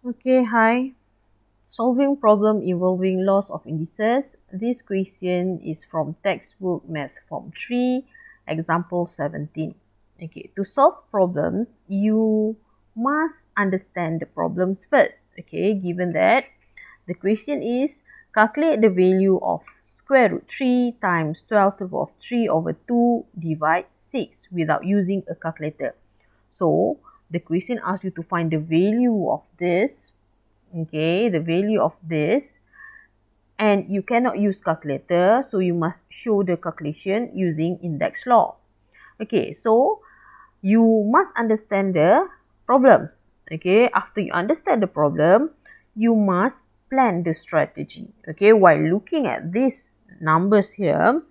Okay, hi. Solving problem involving laws of indices. This question is from textbook Math Form 3, example 17. Okay, to solve problems, you must understand the problems first. Okay, given that the question is calculate the value of square root 3 times 12 to the power of 3 over 2 divide 6 without using a calculator. So, the question asks you to find the value of this, okay, the value of this, and you cannot use calculator, so you must show the calculation using index law. Okay, so you must understand the problems. Okay, after you understand the problem, you must plan the strategy. Okay, while looking at these numbers here,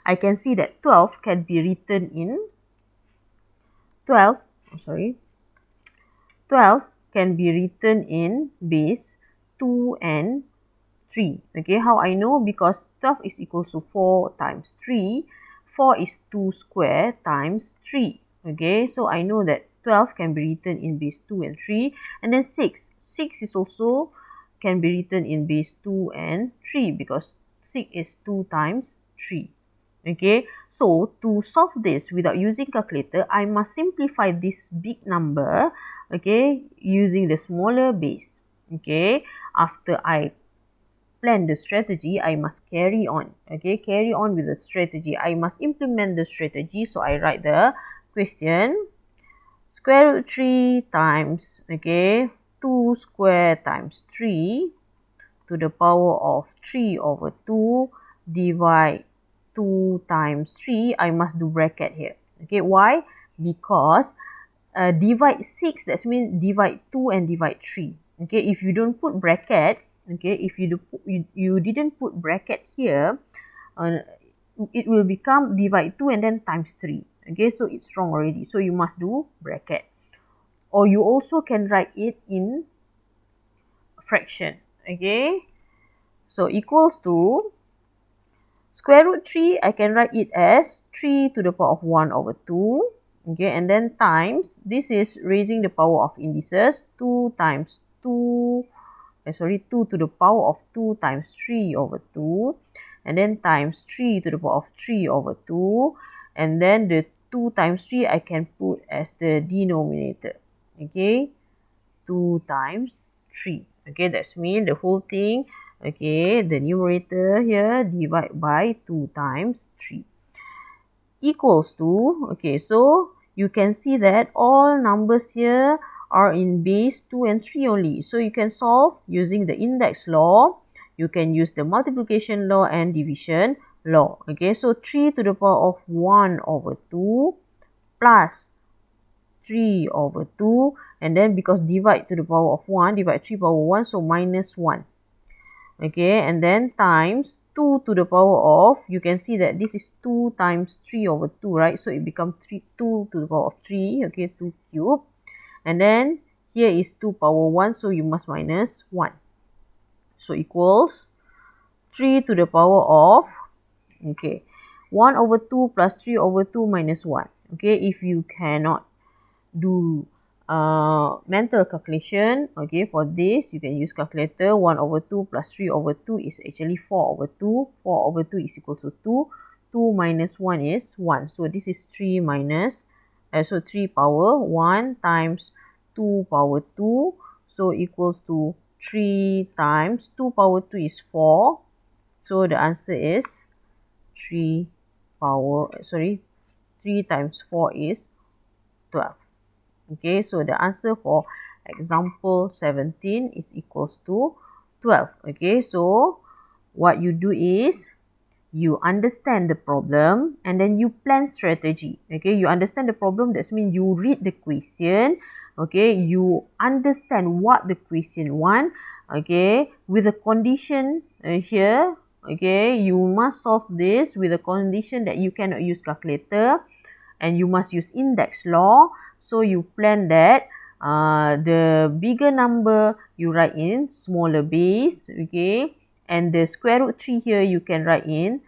I can see that 12 can be written in 12 sorry 12 can be written in base 2 and 3. Okay, how I know? Because 12 is equal to 4 times 3. 4 is 2 square times 3. Okay, so I know that 12 can be written in base 2 and 3. And then 6. 6 is also can be written in base 2 and 3 because 6 is 2 times 3. Okay, so to solve this without using calculator, I must simplify this big number, okay, using the smaller base. Okay, after I plan the strategy, I must carry on. Okay, carry on with the strategy. I must implement the strategy. So I write the question. Square root 3 times, okay, 2 square times 3 to the power of 3 over 2 divide 2 times 3. I must do bracket here. Okay, why? Because divide 6, that means divide 2 and divide 3. Okay, if you don't put bracket, okay, if you didn't put bracket here, uh, it will become divide 2 and then times 3. Okay, so it's wrong already, so you must do bracket, or you also can write it in fraction. Okay, so equals to square root 3, I can write it as 3 to the power of 1 over 2. Okay, and then times, this is raising the power of indices, 2 times 2, 2 to the power of 2 times 3 over 2. And then times 3 to the power of 3 over 2. And then the 2 times 3 I can put as the denominator. Okay, 2 times 3. Okay, that's mean the whole thing, okay, the numerator here divide by 2 times 3 equals to, okay, so you can see that all numbers here are in base 2 and 3 only. So you can solve using the index law. You can use the multiplication law and division law. Okay, so 3 to the power of 1 over 2 plus 3 over 2, and then because divide to the power of 1, divide 3 power 1, so minus 1. Okay, and then times 2 to the power of, you can see that this is 2 times 3 over 2, right? So it becomes 2 to the power of 3, okay, 2 cube. And then here is 2 power 1, so you must minus 1. So equals 3 to the power of, okay, 1 over 2 plus 3 over 2 minus 1. Okay, if you cannot do mental calculation, okay, for this you can use calculator. 1 over 2 plus 3 over 2 is actually 4 over 2. 4 over 2 is equal to 2. 2 minus 1 is 1. So this is 3 minus, so 3 power 1 times 2 power 2. So equals to 3 times 2 power 2 is 4. So the answer is 3 times 4 is 12. Okay, so the answer for example 17 is equals to 12. Okay, so what you do is you understand the problem and then you plan strategy. Okay, you understand the problem, that means you read the question. Okay, you understand what the question want. Okay, with the condition here, okay, you must solve this with the condition that you cannot use calculator and you must use index law. So you plan that the bigger number you write in smaller base, okay, and the square root 3 here you can write in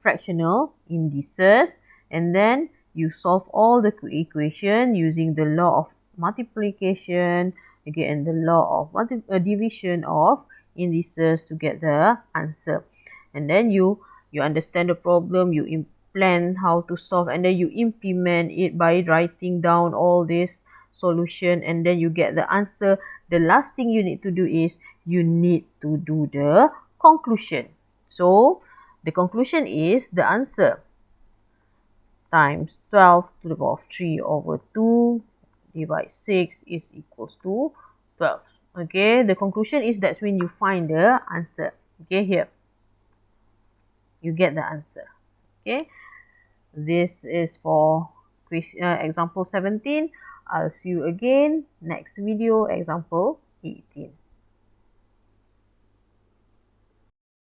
fractional indices, and then you solve all the equation using the law of multiplication, Okay, and the law of division of indices to get the answer. And then you understand the problem, you plan how to solve, and then you implement it by writing down all this solution, and then you get the answer. The last thing you need to do is you need to do the conclusion. So the conclusion is the answer times 12 to the power of 3 over 2 divide 6 is equals to 12. Okay, the conclusion is that's when you find the answer. Okay, here you get the answer. Okay, this is for example 17. I'll see you again next video, example 18.